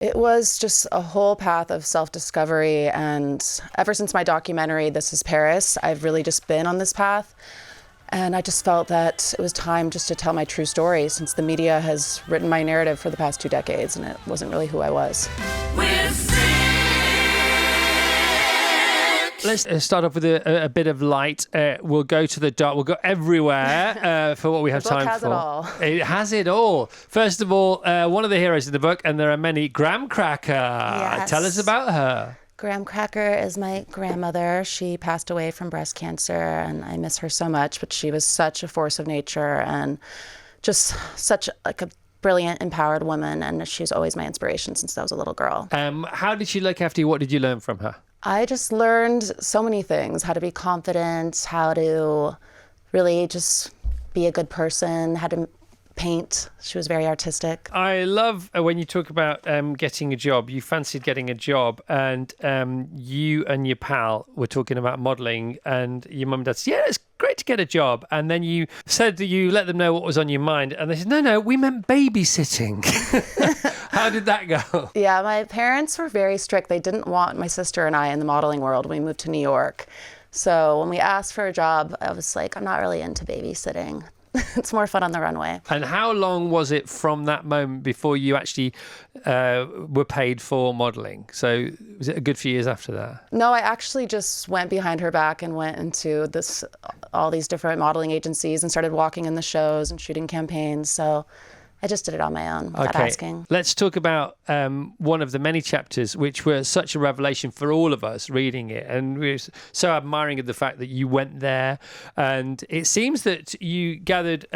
It was just a whole path of self-discovery. And ever since my documentary, This is Paris, I've really just been on this path. And I just felt that it was time just to tell my true story, since the media has written my narrative for the past 2 decades, and it wasn't really who I was. Let's start off with a bit of light. We'll go to the dark. We'll go everywhere for what we have time for. The book has it all. It has it all. First of all, one of the heroes in the book, and there are many, Graham Cracker. Yes. Tell us about her. Graham Cracker is my grandmother. She passed away from breast cancer, and I miss her so much, but she was such a force of nature and just such like a brilliant, empowered woman, and she's always my inspiration since I was a little girl. How did she look after you? What did you learn from her? I just learned so many things, how to be confident, how to really just be a good person, how to paint. She was very artistic. I love when you talk about getting a job. You fancied getting a job, and you and your pal were talking about modelling, and your mum and dad said, yeah, it's great to get a job. And then you said that you let them know what was on your mind, and they said, no, we meant babysitting. How did that go? Yeah, my parents were very strict. They didn't want my sister and I in the modelling world. We moved to New York. So when we asked for a job, I was like, I'm not really into babysitting. It's more fun on the runway. And how long was it from that moment before you actually were paid for modelling? So was it a good few years after that? No, I actually just went behind her back and went into all these different modelling agencies and started walking in the shows and shooting campaigns. So I just did it on my own without asking. Let's talk about one of the many chapters which were such a revelation for all of us reading it. And we were so admiring of the fact that you went there. And it seems that you gathered,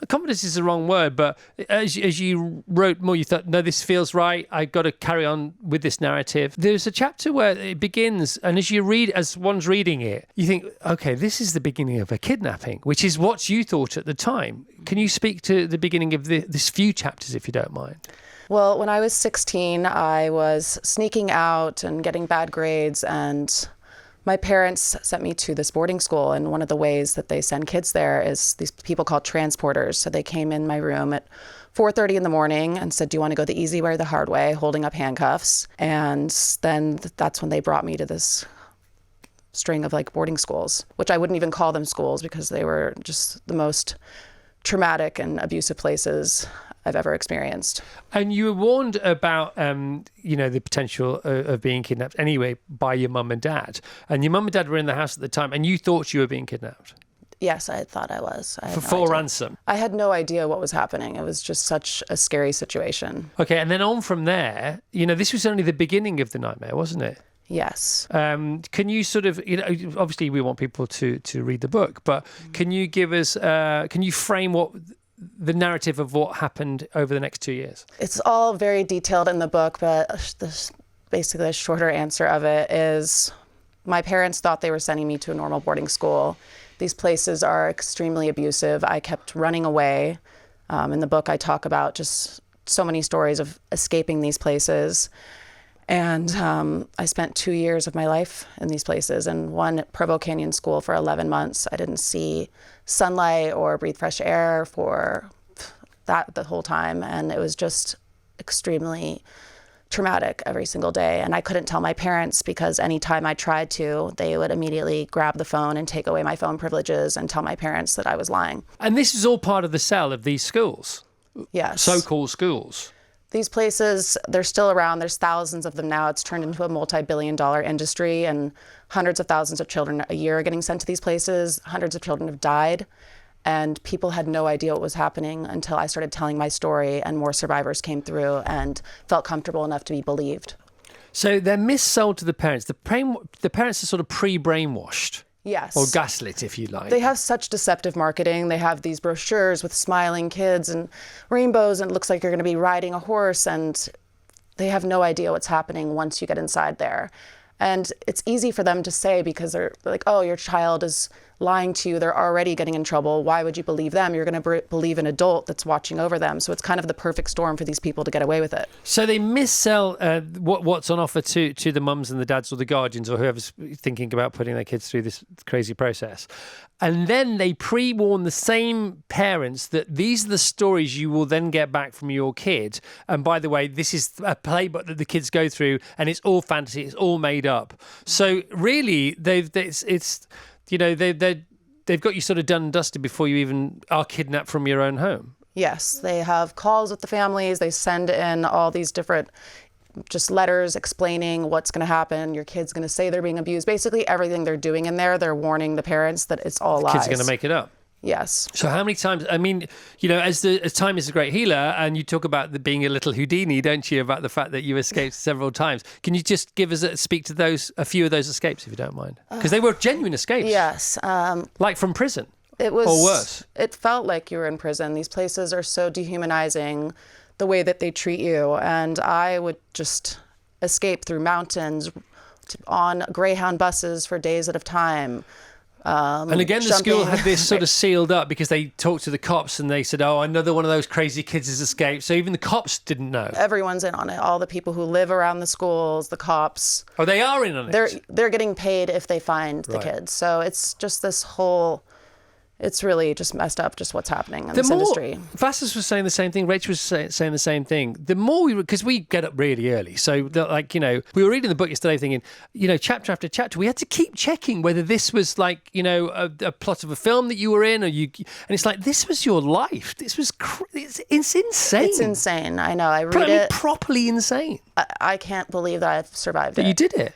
confidence is the wrong word, but as you wrote more, you thought, no, this feels right. I got to carry on with this narrative. There's a chapter where it begins, and as one's reading it, you think, okay, this is the beginning of a kidnapping, which is what you thought at the time. Can you speak to the beginning of this few chapters, if you don't mind? Well, when I was 16, I was sneaking out and getting bad grades, and my parents sent me to this boarding school, and one of the ways that they send kids there is these people called transporters. So they came in my room at 4:30 in the morning and said, do you want to go the easy way or the hard way, holding up handcuffs? And then that's when they brought me to this string of like boarding schools, which I wouldn't even call them schools because they were just the most traumatic and abusive places I've ever experienced. And you were warned about, the potential of being kidnapped anyway by your mum and dad. And your mum and dad were in the house at the time, and you thought you were being kidnapped. Yes, I thought I was. For ransom. I had no idea what was happening. It was just such a scary situation. Okay, and then on from there, this was only the beginning of the nightmare, wasn't it? Yes. Can you sort of, obviously we want people to read the book, but can you give us, can you frame what the narrative of what happened over the next 2 years? It's all very detailed in the book, but basically the shorter answer of it is my parents thought they were sending me to a normal boarding school. These places are extremely abusive. I kept running away. In the book, I talk about just so many stories of escaping these places. And I spent 2 years of my life in these places, and one at Provo Canyon School for 11 months. I didn't see sunlight or breathe fresh air for that the whole time, and it was just extremely traumatic every single day. And I couldn't tell my parents because anytime I tried to, they would immediately grab the phone and take away my phone privileges and tell my parents that I was lying. And this is all part of the sale of these schools? Yes. So-called schools? These places, they're still around. There's thousands of them now. It's turned into a multi-billion-dollar industry, and hundreds of thousands of children a year are getting sent to these places. Hundreds of children have died, and people had no idea what was happening until I started telling my story, and more survivors came through and felt comfortable enough to be believed. So they're missold to the parents. The parents are sort of pre-brainwashed. Yes. Or gaslit, if you like. They have such deceptive marketing. They have these brochures with smiling kids and rainbows, and it looks like you're going to be riding a horse, and they have no idea what's happening once you get inside there. And it's easy for them to say because they're like, oh, your child is lying to you. They're already getting in trouble. Why would you believe them? You're going to believe an adult that's watching over them. So it's kind of the perfect storm for these people to get away with it. So they missell what's on offer to the mums and the dads or the guardians or whoever's thinking about putting their kids through this crazy process. And then they pre-warn the same parents that these are the stories you will then get back from your kid. And by the way, this is a playbook that the kids go through, and it's all fantasy, it's all made up. So really, they've got you sort of done and dusted before you even are kidnapped from your own home. Yes, they have calls with the families. They send in all these different just letters explaining what's going to happen. Your kid's going to say they're being abused. Basically, everything they're doing in there, they're warning the parents that it's all lies. Kids are going to make it up. Yes. So how many times, I mean, as time is a great healer, and you talk about being a little Houdini, don't you, about the fact that you escaped several times. Can you just speak to a few of those escapes, if you don't mind? Because they were genuine escapes. Yes. Like from prison. It was, or worse. It felt like you were in prison. These places are so dehumanizing, the way that they treat you. And I would just escape through mountains, on Greyhound buses for days at a time. And again, the school had this sort of sealed up because they talked to the cops and they said, oh, another one of those crazy kids has escaped. So even the cops didn't know. Everyone's in on it. All the people who live around the schools, the cops. Oh, they are in on it? They're getting paid if they find the kids. So it's just this whole... It's really just messed up, just what's happening in this industry. Vassos was saying the same thing. Rachel was saying the same thing. The more because we get up really early. So, we were reading the book yesterday thinking, chapter after chapter, we had to keep checking whether this was a plot of a film that you were in, and it's like, this was your life. This was, it's insane. It's insane. I know. I read it. Properly insane. I can't believe that I've survived it. You did it.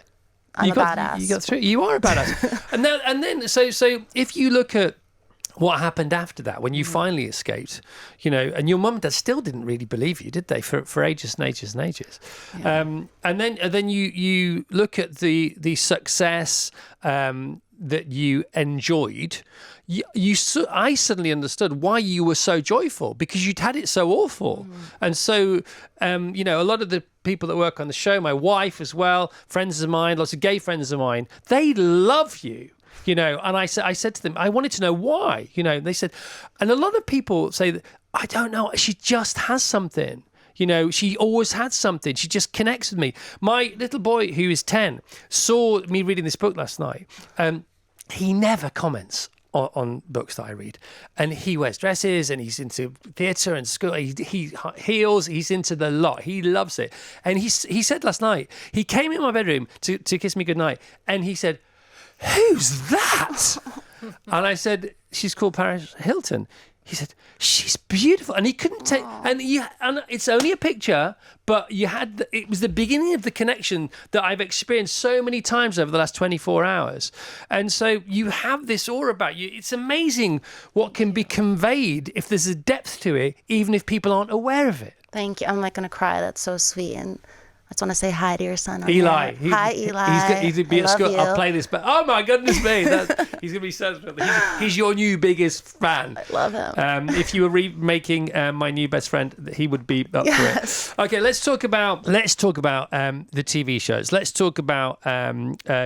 I'm a badass. You got through. You are a badass. and then, so if you look at what happened after that, when you finally escaped, and your mum and dad still didn't really believe you, did they? For ages and ages and ages. Yeah. And then you look at the success that you enjoyed. I suddenly understood why you were so joyful, because you'd had it so awful. And so, a lot of the people that work on the show, my wife as well, friends of mine, lots of gay friends of mine, they love you. And I said to them, I wanted to know why, they said, and a lot of people say that, I don't know, she just has something, she always had something. She just connects with me. My little boy, who is 10, saw me reading this book last night. He never comments on books that I read, and he wears dresses, and he's into theatre and school. He heels. He's into the lot. He loves it. And he said last night, he came in my bedroom to kiss me goodnight, and he said, who's that? And I said, she's called Paris Hilton. He said, she's beautiful. And he couldn't take, and it's only a picture, but it was the beginning of the connection that I've experienced so many times over the last 24 hours. And so you have this aura about you. It's amazing what can be conveyed if there's a depth to it, even if people aren't aware of it. Thank you. I'm going to cry. That's so sweet. And I just want to say hi to your son. Eli. Hi, Eli. He's be at school. I'll play this, but oh my goodness me, he's gonna be so thrilled. He's your new biggest fan. I love him. If you were remaking My New Best Friend, he would be up for it. Okay, let's talk about the TV shows. Let's talk about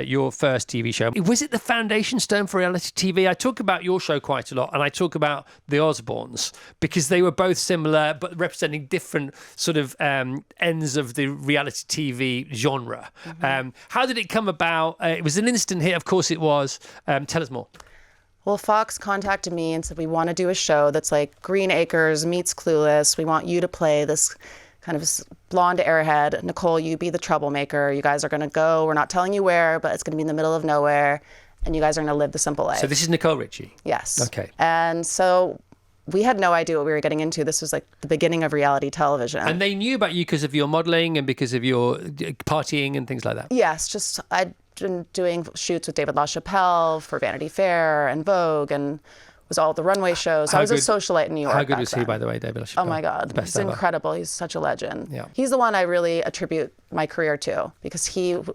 your first TV show. Was it the foundation stone for reality TV? I talk about your show quite a lot, and I talk about the Osbournes, because they were both similar but representing different sort of ends of the reality TV genre. How did it come about? It was an instant hit, of course it was. Tell us more. Well, Fox contacted me and said, we want to do a show that's like Green Acres meets Clueless. We want you to play this kind of blonde airhead. Nicole, you be the troublemaker. You guys are going to go. We're not telling you where, but it's going to be in the middle of nowhere, and you guys are going to live the simple life. So this is Nicole Richie? Yes. Okay. And so we had no idea what we were getting into. This was like the beginning of reality television. And they knew about you because of your modeling and because of your partying and things like that? Yes, just I'd been doing shoots with David LaChapelle for Vanity Fair and Vogue, and was all at the runway shows. I was a socialite in New York. How good was he, by the way, David LaChapelle? Oh my God, he's incredible. He's such a legend. Yeah. He's the one I really attribute my career to, because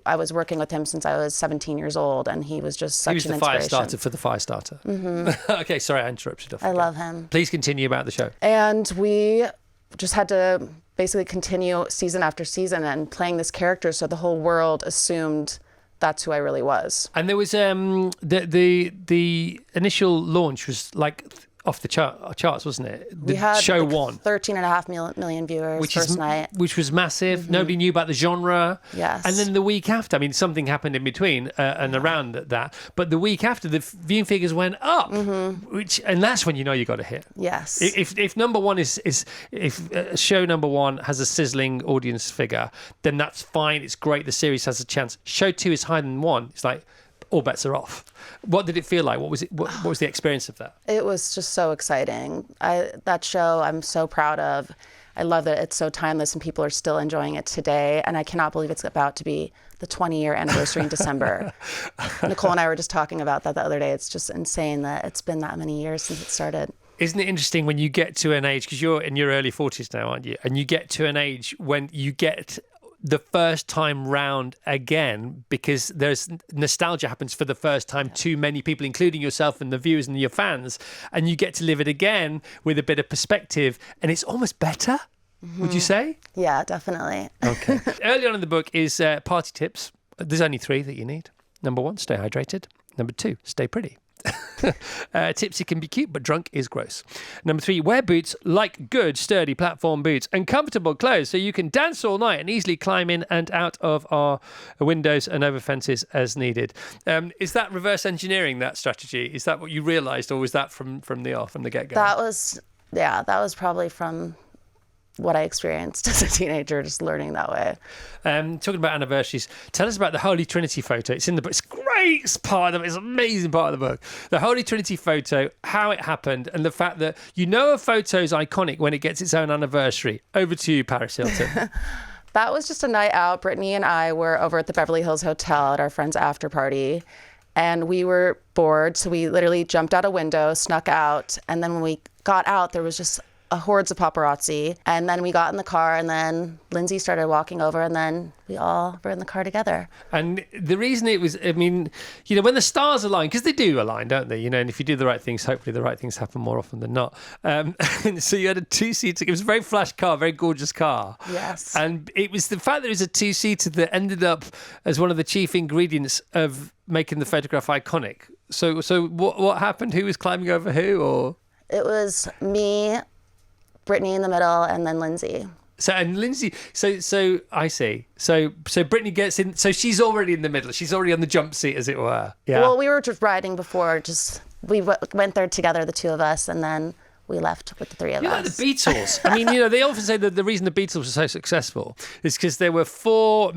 I was working with him since I was 17 years old, and he was just such an inspiration. He was the fire starter for the fire starter. Mm-hmm. Okay, sorry, I interrupted. I love him. Please continue about the show. And we just had to basically continue season after season and playing this character, so the whole world assumed that's who I really was. And there was the initial launch was like off the charts, wasn't it? The We had show like won. 13.5 million viewers first night. Which was massive. Nobody knew about the genre. Yes. And then the week after, I mean, something happened in between and around that. But the week after, the viewing figures went up, and that's when you know you got a hit. Yes. If number one if show number one has a sizzling audience figure, then that's fine. It's great. The series has a chance. Show two is higher than one. It's like all bets are off. What did it feel like? What was it? What was the experience of that? It was just so exciting. That show I'm so proud of. I love that it's so timeless and people are still enjoying it today. And I cannot believe it's about to be the 20-year anniversary in December. Nicole and I were just talking about that the other day. It's just insane that it's been that many years since it started. Isn't it interesting when you get to an age, because you're in your early 40s now, aren't you? And you get to an age when you get the first time round again, because there's nostalgia happens for the first time to many people, including yourself and the viewers and your fans, and you get to live it again with a bit of perspective, and it's almost better, would you say? Yeah, definitely. Okay. Early on in the book is party tips. There's only 3 that you need. Number 1, stay hydrated. Number 2, stay pretty. Tipsy can be cute, but drunk is gross. Number 3, wear boots like good, sturdy platform boots and comfortable clothes so you can dance all night and easily climb in and out of our windows and over fences as needed. Is that reverse engineering, that strategy? Is that what you realised, or was that from the get-go? That was probably from what I experienced as a teenager, just learning that way. Talking about anniversaries, tell us about the Holy Trinity photo. It's in the book. It's great. It's part of it. It's an amazing part of the book. The Holy Trinity photo, how it happened, and the fact that a photo's iconic when it gets its own anniversary. Over to you, Paris Hilton. That was just a night out. Brittany and I were over at the Beverly Hills Hotel at our friend's after party, and we were bored, so we literally jumped out a window, snuck out, and then when we got out, there was just hordes of paparazzi, and then we got in the car, and then Lindsay started walking over, and then we all were in the car together. And the reason it was, I mean, when the stars align, because they do align, don't they? And if you do the right things, hopefully the right things happen more often than not. So you had a 2-seater. It was a very flash car, very gorgeous car. Yes. And it was the fact that it was a 2-seater that ended up as one of the chief ingredients of making the photograph iconic. So what happened? Who was climbing over who? Or it was me, Brittany in the middle, and then Lindsay. So I see. So Brittany gets in. So she's already in the middle. She's already on the jump seat, as it were. Yeah. Well, we were just riding before. We went there together, the two of us, and then we left with the 3 of us. Like the Beatles. I mean, they often say that the reason the Beatles were so successful is because there were four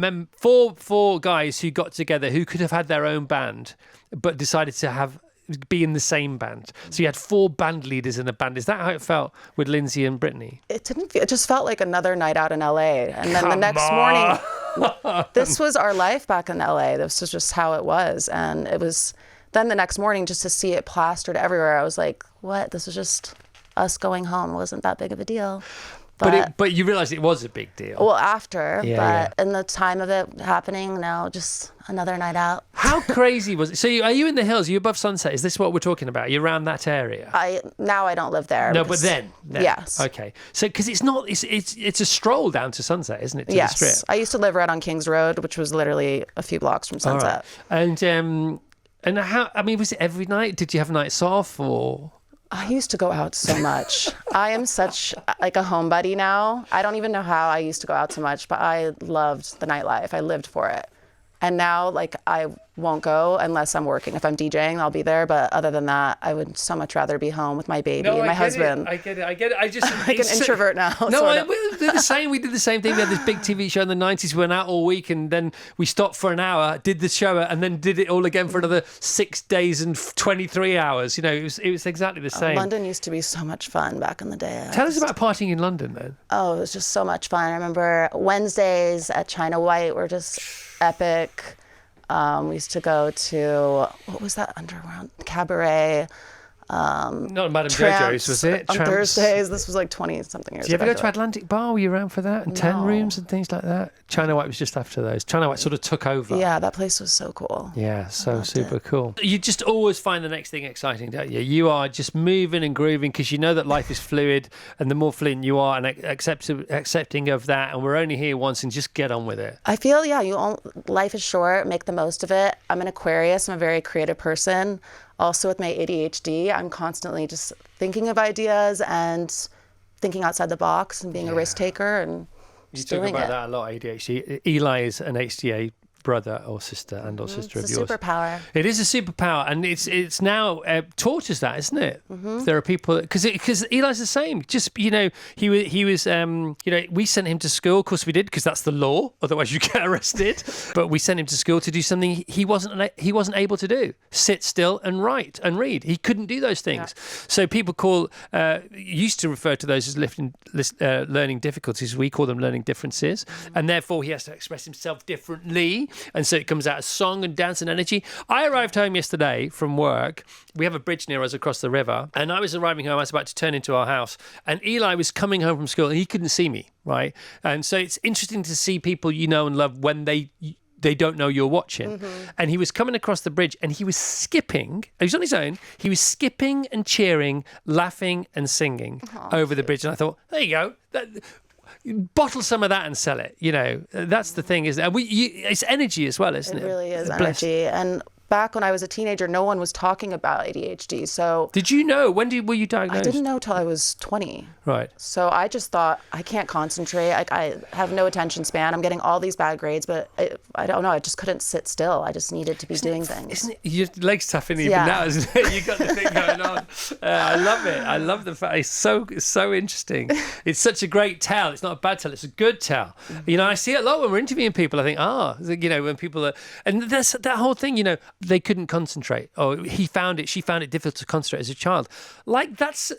guys who got together who could have had their own band, but decided to be in the same band. So you had 4 band leaders in a band. Is that how it felt with Lindsay and Brittany? It didn't feel, it just felt like another night out in LA. And then the next morning, this was our life back in LA. This was just how it was. And it was then the next morning, just to see it plastered everywhere, I was like, what? This was just us going home. It wasn't that big of a deal. But you realised it was a big deal. Well, after, in the time of it happening, no, just another night out. How crazy was it? So are you in the hills? Are you above Sunset? Is this what we're talking about? You're around that area? Now I don't live there. No, but then. Yes. Okay. So because it's a stroll down to Sunset, isn't it? To yes. the Strip. I used to live right on Kings Road, which was literally a few blocks from Sunset. Right. And how? I mean, was it every night? Did you have nights off or? I used to go out so much. I am such like a homebody now. I don't even know how I used to go out so much, but I loved the nightlife. I lived for it. And now, like, I won't go unless I'm working. If I'm DJing, I'll be there. But other than that, I would so much rather be home with my baby and my husband. I get it. I just like an introvert now. No, we did the same. We did the same thing. We had this big TV show in the 90s. We went out all week, and then we stopped for an hour, did the show, and then did it all again for another 6 days and 23 hours. It was exactly the same. London used to be so much fun back in the day. Tell us about partying in London, then. Oh, it was just so much fun. I remember Wednesdays at China White were just epic. We used to go to, what was that underground? Cabaret. Not Madame Jojo's, was it? On Thursdays. This was like 20-something years ago. Did you ever go to Atlantic Bar? Were you around for that? And 10 rooms and things like that? China White was just after those. China White sort of took over. Yeah, that place was so cool. Yeah, so super cool. You just always find the next thing exciting, don't you? You are just moving and grooving because you know that life is fluid, and the more fluent you are and accepting of that, and we're only here once, and just get on with it. I feel, life is short, make the most of it. I'm an Aquarius. I'm a very creative person. Also with my ADHD, I'm constantly just thinking of ideas and thinking outside the box and being a risk taker and You just talk doing about it. that a lot, ADHD. Eli is an HDA brother or sister and or sister It's of a yours. superpower. It is a superpower, and it's now taught as that, isn't it? There are people because Eli's the same. Just he was we sent him to school. Of course we did, because that's the law. Otherwise you get arrested. But we sent him to school to do something he wasn't able to do: sit still and write and read. He couldn't do those things. Yeah. So people used to refer to those as learning difficulties. We call them learning differences, and therefore he has to express himself differently. And so it comes out as song and dance and energy. I arrived home yesterday from work. We have a bridge near us across the river. And I was arriving home. I was about to turn into our house. And Eli was coming home from school and he couldn't see me, right? And so it's interesting to see people you know and love when they don't know you're watching. And he was coming across the bridge and he was skipping. He was on his own. He was skipping and cheering, laughing and singing over the bridge. And I thought, there you go. Bottle some of that and sell it. That's the thing, isn't it? It's energy as well, isn't it? It really is Bless. energy. And back when I was a teenager, no one was talking about ADHD. So Did you know? When were you diagnosed? I didn't know till I was 20. Right. So I just thought, I can't concentrate. I have no attention span. I'm getting all these bad grades, but I don't know. I just couldn't sit still. I just needed to be doing things. Isn't it? Your legs tapping even Yeah. now, isn't it? You got the thing going on. I love it. I love the fact it's so interesting. It's such a great tell. It's not a bad tell. It's a good tell. I see it a lot when we're interviewing people. I think, when people are, and that's that whole thing. They couldn't concentrate. Or she found it difficult to concentrate as a child. That's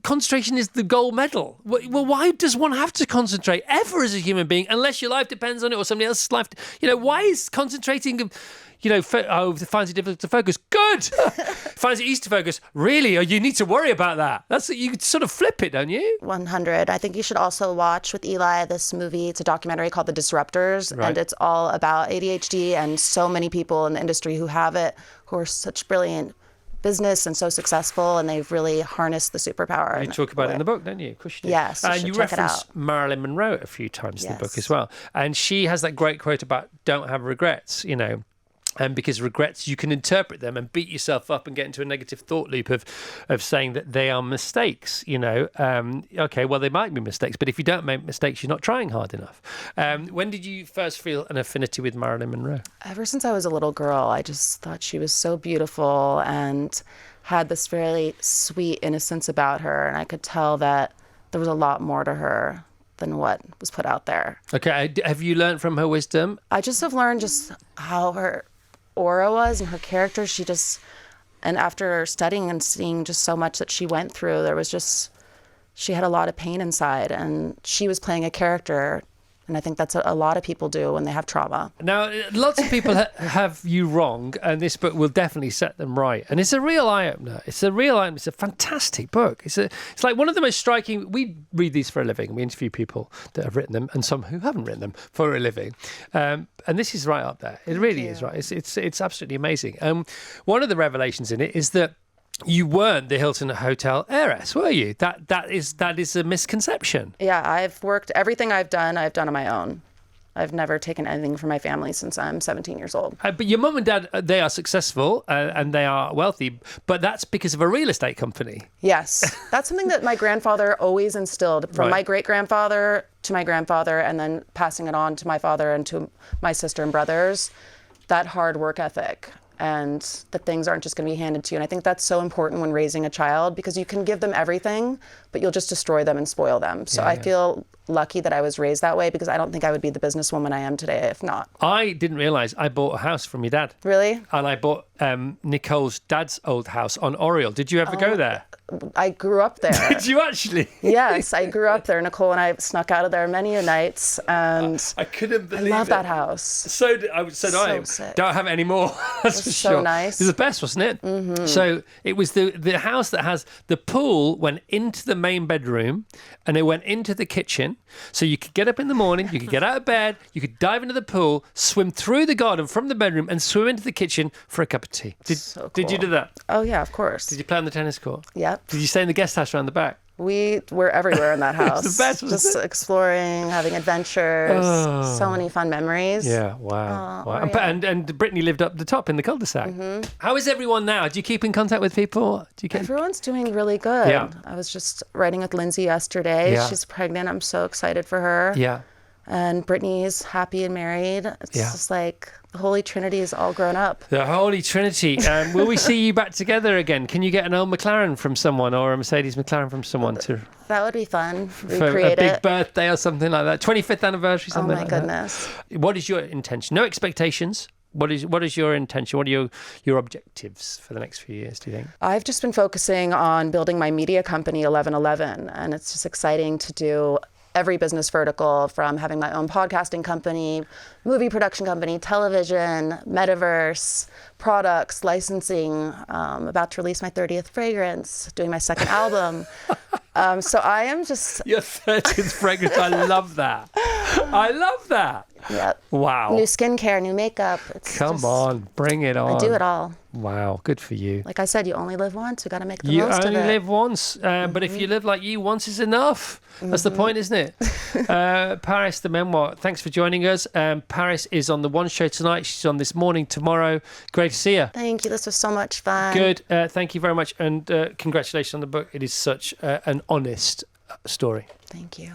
concentration is the gold medal. Well, why does one have to concentrate ever as a human being, unless your life depends on it or somebody else's life? Why is concentrating? Finds it difficult to focus. Good. Finds it easy to focus. Really? Or you need to worry about that. You could sort of flip it, don't you? 100. I think you should also watch with Eli this movie. It's a documentary called The Disruptors, Right. and it's all about ADHD and so many people in the industry who have it, who are such brilliant business and so successful, and they've really harnessed the superpower. You talk about it in the book, don't you? Of course you do. Yes, you and should you check it reference out. Marilyn Monroe a few times in the book Yes. as well. And she has that great quote about don't have regrets, And because regrets, you can interpret them and beat yourself up and get into a negative thought loop of saying that they are mistakes. Okay, well, they might be mistakes, but if you don't make mistakes, you're not trying hard enough. When did you first feel an affinity with Marilyn Monroe? Ever since I was a little girl, I just thought she was so beautiful and had this very sweet innocence about her. And I could tell that there was a lot more to her than what was put out there. Okay, have you learned from her wisdom? I just have learned just how her aura was and her character. And after studying and seeing just so much that she went through, she had a lot of pain inside, and she was playing a character. And I think that's a lot of people do when they have trauma. Now, lots of people have you wrong, and this book will definitely set them right. And it's a real eye-opener. It's a fantastic book. It's like one of the most striking. We read these for a living. We interview people that have written them, and some who haven't written them for a living. And this is right up there. It really is right. It's absolutely amazing. One of the revelations in it is that you weren't the Hilton Hotel heiress, were you? That is a misconception. Yeah, everything I've done on my own. I've never taken anything from my family since I'm 17 years old. But your mum and dad, they are successful and they are wealthy, but that's because of a real estate company. Yes, that's something that my grandfather always instilled from Right. my great-grandfather to my grandfather, and then passing it on to my father and to my sister and brothers, that hard work ethic. And that things aren't just going to be handed to you. And I think that's so important when raising a child, because you can give them everything, but you'll just destroy them and spoil them. So I feel lucky that I was raised that way, because I don't think I would be the businesswoman I am today if not. I didn't realise I bought a house from your dad. Really? And I bought Nicole's dad's old house on Oriel. Did you ever go there? I grew up there. Did you actually? Yes, I grew up there. Nicole and I snuck out of there many a nights, and I couldn't believe it. I love that house. So do I. sick. Don't have it anymore. That's for so sure. nice. It was the best, wasn't it? Mm-hmm. So it was the house that has the pool went into the main bedroom, and it went into the kitchen. So you could get up in the morning, you could get out of bed, you could dive into the pool, swim through the garden from the bedroom, and swim into the kitchen for a cup of tea. Did you cool. do that? Oh yeah, of course. Did you play on the tennis court? Yep. Did you stay in the guest house around the back? We were everywhere in that house. It's the best, wasn't Just exploring, having adventures, so many fun memories. Yeah, wow. Oh, wow. yeah. And Brittany lived up the top in the cul-de-sac. How is everyone now? Do you keep in contact with people? Do you get... Everyone's doing really good. Yeah. I was just writing with Lindsay yesterday. Yeah. She's pregnant. I'm so excited for her. Yeah. And Brittany's happy and married. It's Yeah. just like the Holy Trinity is all grown up. The Holy Trinity. Will we see you back together again? Can you get an old McLaren from someone or a Mercedes McLaren from someone to That would be fun. for Recreate a big it. birthday or something like that? 25th anniversary, Oh something my like goodness. that. What is your intention? No expectations. What is your intention? What are your objectives for the next few years, do you think? I've just been focusing on building my media company, 1111, and it's just exciting to do every business vertical, from having my own podcasting company, movie production company, television, metaverse, products, licensing, about to release my 30th fragrance, doing my second album. So I am just... Your 30th fragrance. I love that. I love that. Yeah. Wow. New skincare, new makeup. Come on, bring it on. I do it all. Wow, good for you. Like I said, you only live once. You got to make the You most of only it. live once, but if you live like you, once is enough. That's the point, isn't it? Paris, the memoir. Thanks for joining us. Paris is on the One Show tonight. She's on This Morning tomorrow. Great to see you. Thank you. This was so much fun. Good. Thank you very much, and congratulations on the book. It is such an honest story. Thank you.